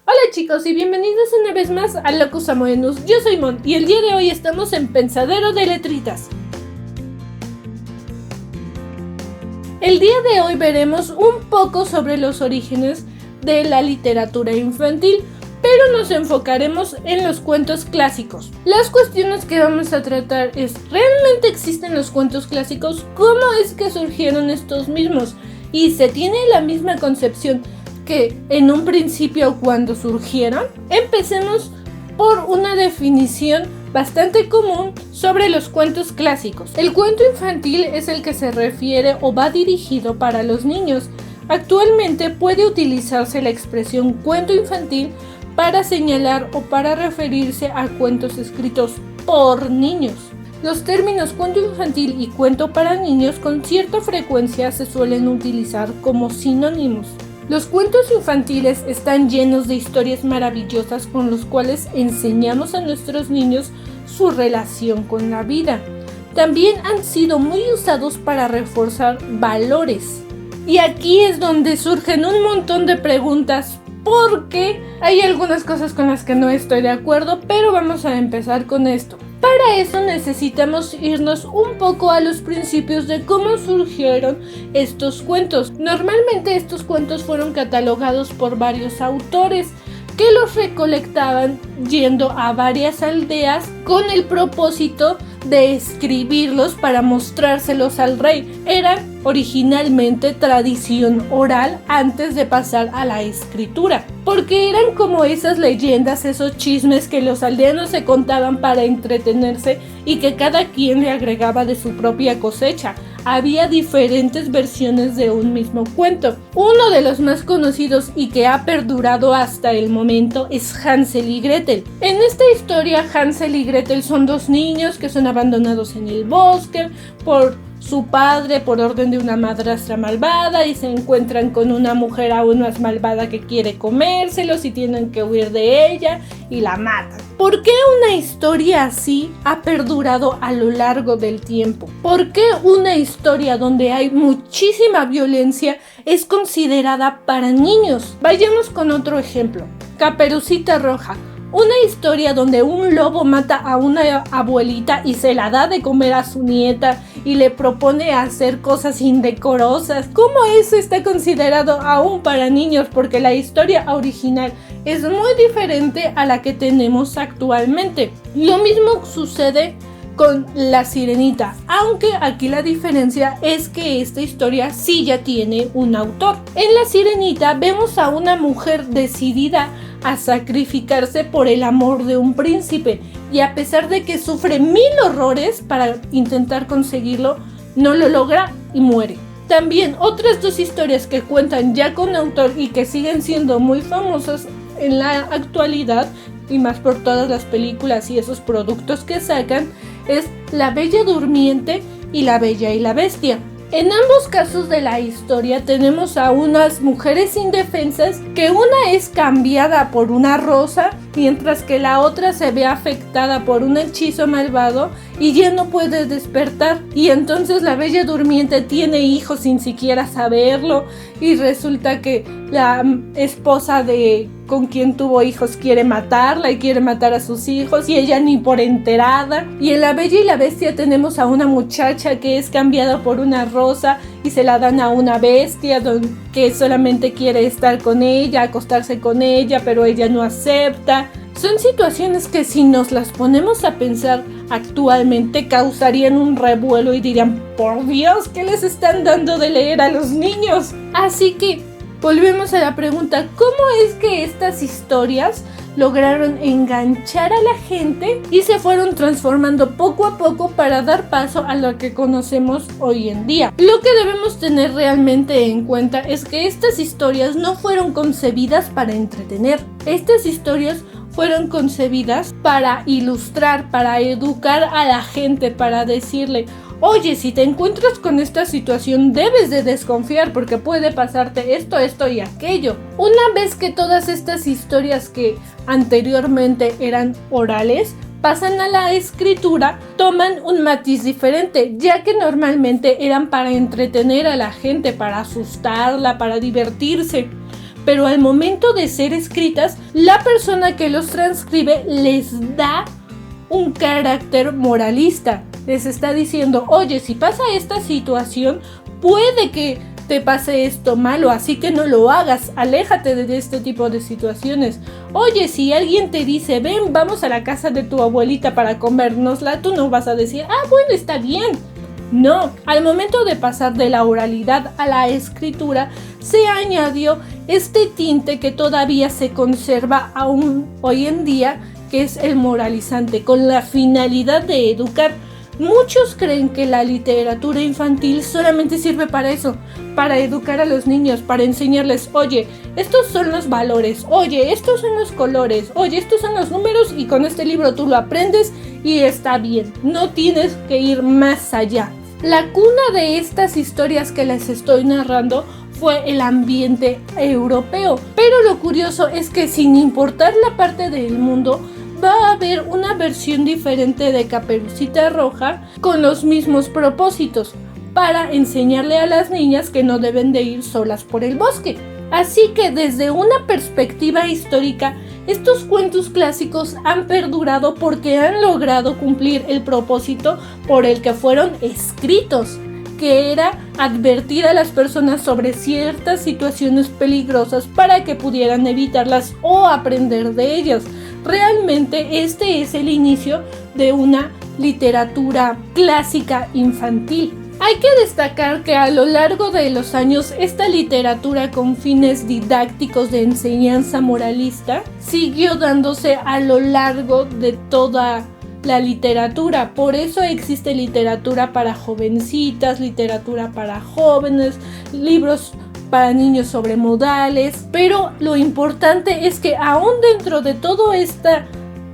Hola chicos y bienvenidos una vez más a Locus Amoenus. Yo soy Mon y el día de hoy estamos en Pensadero de Letritas. El día de hoy veremos un poco sobre los orígenes de la literatura infantil, pero nos enfocaremos en los cuentos clásicos. Las cuestiones que vamos a tratar es: ¿realmente existen los cuentos clásicos? ¿Cómo es que surgieron estos mismos? ¿Y se tiene la misma concepción que en un principio cuando surgieron? Empecemos por una definición bastante común sobre los cuentos clásicos. El cuento infantil es el que se refiere o va dirigido para los niños. Actualmente puede utilizarse la expresión cuento infantil para señalar o para referirse a cuentos escritos por niños. Los términos cuento infantil y cuento para niños con cierta frecuencia se suelen utilizar como sinónimos. Los cuentos infantiles están llenos de historias maravillosas con los cuales enseñamos a nuestros niños su relación con la vida. También han sido muy usados para reforzar valores. Y aquí es donde surgen un montón de preguntas, porque hay algunas cosas con las que no estoy de acuerdo, pero vamos a empezar con esto. Para eso necesitamos irnos un poco a los principios de cómo surgieron estos cuentos. Normalmente estos cuentos fueron catalogados por varios autores que los recolectaban yendo a varias aldeas con el propósito de escribirlos para mostrárselos al rey. Eran originalmente tradición oral antes de pasar a la escritura, porque eran como esas leyendas, esos chismes que los aldeanos se contaban para entretenerse y que cada quien le agregaba de su propia cosecha. Había diferentes versiones de un mismo cuento. Uno de los más conocidos y que ha perdurado hasta el momento es Hansel y Gretel. En esta historia, Hansel y Gretel son dos niños que son abandonados en el bosque por su padre por orden de una madrastra malvada, y se encuentran con una mujer aún más malvada que quiere comérselos y tienen que huir de ella y la matan. ¿Por qué una historia así ha perdurado a lo largo del tiempo? ¿Por qué una historia donde hay muchísima violencia es considerada para niños? Vayamos con otro ejemplo. Caperucita Roja. Una historia donde un lobo mata a una abuelita y se la da de comer a su nieta y le propone hacer cosas indecorosas. ¿Cómo eso está considerado aún para niños? Porque la historia original es muy diferente a la que tenemos actualmente. Lo mismo sucede con La Sirenita, aunque aquí la diferencia es que esta historia sí ya tiene un autor. En La Sirenita vemos a una mujer decidida a sacrificarse por el amor de un príncipe, y a pesar de que sufre 1000 horrores para intentar conseguirlo, no lo logra y muere. También otras dos historias que cuentan ya con autor y que siguen siendo muy famosas en la actualidad, y más por todas las películas y esos productos que sacan, es La Bella Durmiente y La Bella y la Bestia. En ambos casos de la historia tenemos a unas mujeres indefensas, que una es cambiada por una rosa, mientras que la otra se ve afectada por un hechizo malvado y ya no puede despertar. Y entonces la Bella Durmiente tiene hijos sin siquiera saberlo, y resulta que la esposa de con quien tuvo hijos quiere matarla y quiere matar a sus hijos, y ella ni por enterada. Y en La Bella y la Bestia tenemos a una muchacha que es cambiada por una rosa y se la dan a una bestia que solamente quiere estar con ella, acostarse con ella, pero ella no acepta. Son situaciones que, si nos las ponemos a pensar actualmente, causarían un revuelo y dirían: por Dios, ¿qué les están dando de leer a los niños? Así que volvemos a la pregunta: ¿cómo es que estas historias lograron enganchar a la gente y se fueron transformando poco a poco para dar paso a lo que conocemos hoy en día? Lo que debemos tener realmente en cuenta es que estas historias no fueron concebidas para entretener. Estas historias fueron concebidas para ilustrar, para educar a la gente, para decirle: oye, si te encuentras con esta situación debes de desconfiar porque puede pasarte esto, esto y aquello. Una vez que todas estas historias que anteriormente eran orales pasan a la escritura, toman un matiz diferente, ya que normalmente eran para entretener a la gente, para asustarla, para divertirse. pero al momento de ser escritas, la persona que los transcribe les da un carácter moralista. Les está diciendo, oye, si pasa esta situación, puede que te pase esto malo, así que no lo hagas, aléjate de este tipo de situaciones. Oye, si alguien te dice, ven, vamos a la casa de tu abuelita para comérnosla, tú no vas a decir, bueno, está bien. No, al momento de pasar de la oralidad a la escritura, se añadió este tinte que todavía se conserva aún hoy en día, que es el moralizante, con la finalidad de educar. Muchos creen que la literatura infantil solamente sirve para eso, para educar a los niños, para enseñarles, oye, estos son los valores, oye, estos son los colores, oye, estos son los números y con este libro tú lo aprendes y está bien, no tienes que ir más allá. La cuna de estas historias que les estoy narrando fue el ambiente europeo, pero lo curioso es que sin importar la parte del mundo, va a haber una versión diferente de Caperucita Roja con los mismos propósitos, para enseñarle a las niñas que no deben de ir solas por el bosque. Así que desde una perspectiva histórica, estos cuentos clásicos han perdurado porque han logrado cumplir el propósito por el que fueron escritos, que era advertir a las personas sobre ciertas situaciones peligrosas para que pudieran evitarlas o aprender de ellas. Realmente este es el inicio de una literatura clásica infantil. Hay que destacar que a lo largo de los años esta literatura con fines didácticos de enseñanza moralista siguió dándose a lo largo de toda la literatura. Por eso existe literatura para jovencitas, literatura para jóvenes, libros para niños sobre modales, pero lo importante es que aún dentro de toda esta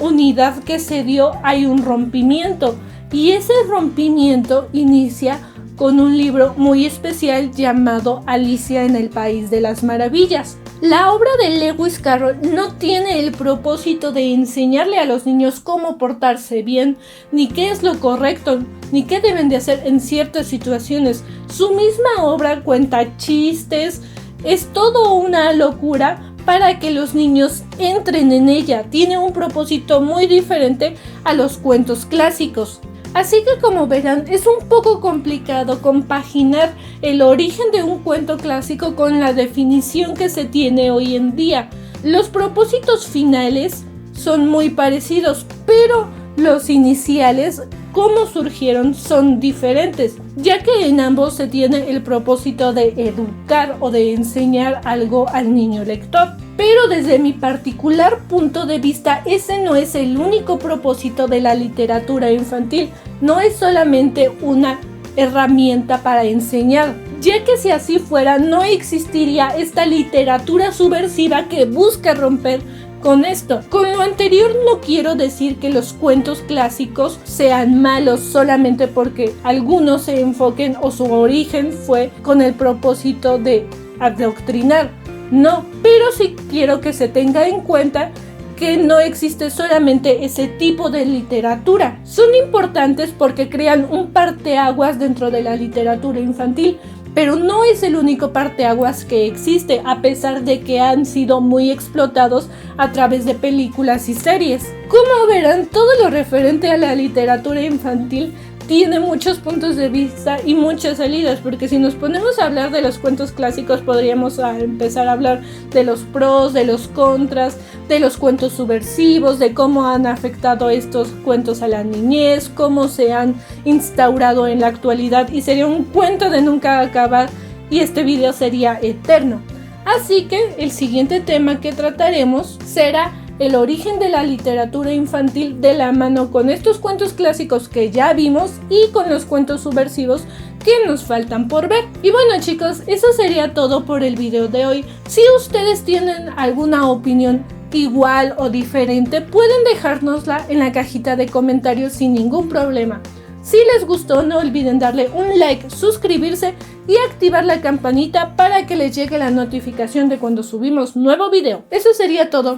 unidad que se dio hay un rompimiento, y ese rompimiento inicia con un libro muy especial llamado Alicia en el País de las Maravillas. La obra de Lewis Carroll no tiene el propósito de enseñarle a los niños cómo portarse bien, ni qué es lo correcto, ni qué deben de hacer en ciertas situaciones. Su misma obra cuenta chistes, es todo una locura para que los niños entren en ella. Tiene un propósito muy diferente a los cuentos clásicos. Así que, como verán, es un poco complicado compaginar el origen de un cuento clásico con la definición que se tiene hoy en día. Los propósitos finales son muy parecidos, pero los iniciales, cómo surgieron, son diferentes, ya que en ambos se tiene el propósito de educar o de enseñar algo al niño lector. Pero desde mi particular punto de vista, ese no es el único propósito de la literatura infantil. No es solamente una herramienta para enseñar, ya que si así fuera, no existiría esta literatura subversiva que busca romper con esto. Con lo anterior no quiero decir que los cuentos clásicos sean malos solamente porque algunos se enfoquen o su origen fue con el propósito de adoctrinar. No, pero sí quiero que se tenga en cuenta que no existe solamente ese tipo de literatura. Son importantes porque crean un parteaguas dentro de la literatura infantil, pero no es el único parteaguas que existe, a pesar de que han sido muy explotados a través de películas y series. Como verán, todo lo referente a la literatura infantil tiene muchos puntos de vista y muchas salidas, porque si nos ponemos a hablar de los cuentos clásicos podríamos empezar a hablar de los pros, de los contras, de los cuentos subversivos, de cómo han afectado estos cuentos a la niñez, cómo se han instaurado en la actualidad, y sería un cuento de nunca acabar y este video sería eterno. Así que el siguiente tema que trataremos será el origen de la literatura infantil de la mano con estos cuentos clásicos que ya vimos y con los cuentos subversivos que nos faltan por ver. Y bueno, chicos, eso sería todo por el video de hoy. Si ustedes tienen alguna opinión igual o diferente, pueden dejárnosla en la cajita de comentarios sin ningún problema. Si les gustó, no olviden darle un like, suscribirse y activar la campanita para que les llegue la notificación de cuando subimos nuevo video. Eso sería todo.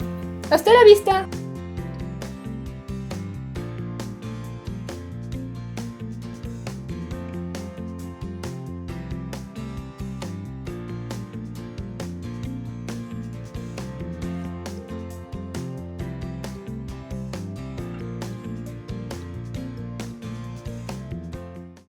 ¡Hasta la vista!